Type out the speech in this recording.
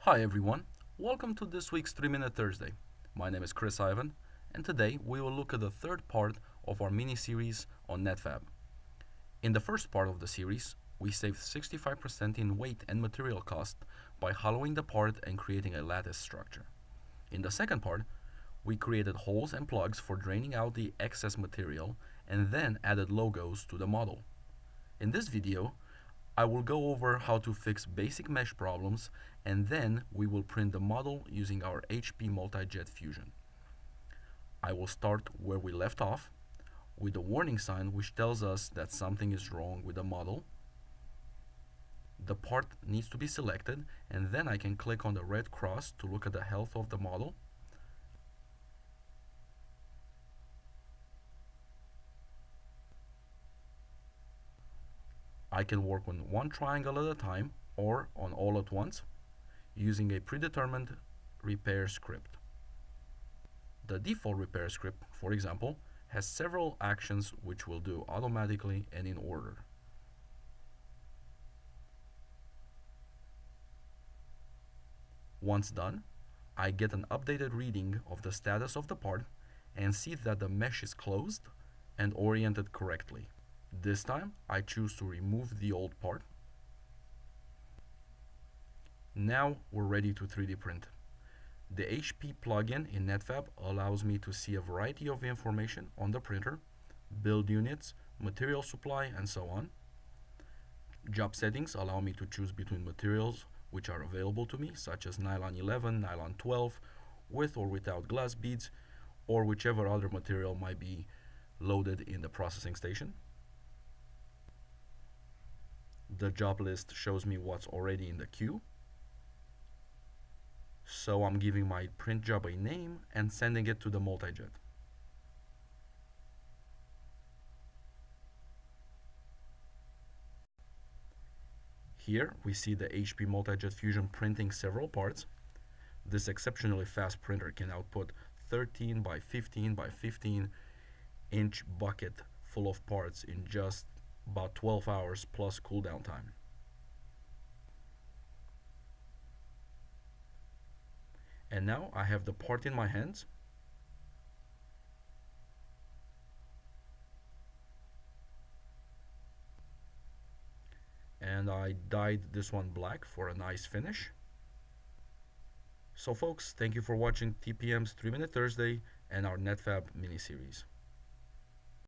Hi everyone, welcome to this week's 3-Minute Thursday. My name is Cris, and today we will look at the third part of our mini-series on NetFabb. In the first part of the series, we saved 65% in weight and material cost by hollowing the part and creating a lattice structure. In the second part, we created holes and plugs for draining out the excess material and then added logos to the model. In this video, I will go over how to fix basic mesh problems, and then we will print the model using our HP Multi-Jet Fusion. I will start where we left off with a warning sign which tells us that something is wrong with the model. The part needs to be selected, and then I can click on the red cross to look at the health of the model. I can work on one triangle at a time or on all at once using a predetermined repair script. The default repair script, for example, has several actions which will do automatically and in order. Once done, I get an updated reading of the status of the part and see that the mesh is closed and oriented correctly. This time, I choose to remove the old part. Now we're ready to 3D print. The HP plugin in NetFabb allows me to see a variety of information on the printer, build units, material supply, and so on. Job settings allow me to choose between materials which are available to me, such as nylon 11, nylon 12, with or without glass beads, or whichever other material might be loaded in the processing station. The job list shows me what's already in the queue. So I'm giving my print job a name and sending it to the multi-jet. Here we see the HP Multi-Jet Fusion printing several parts. This exceptionally fast printer can output 13 by 15 by 15 inch bucket full of parts in just about 12 hours plus cooldown time. And now I have the part in my hands. And I dyed this one black for a nice finish. So folks, thank you for watching TPM's 3-Minute Thursday and our NetFabb mini-series.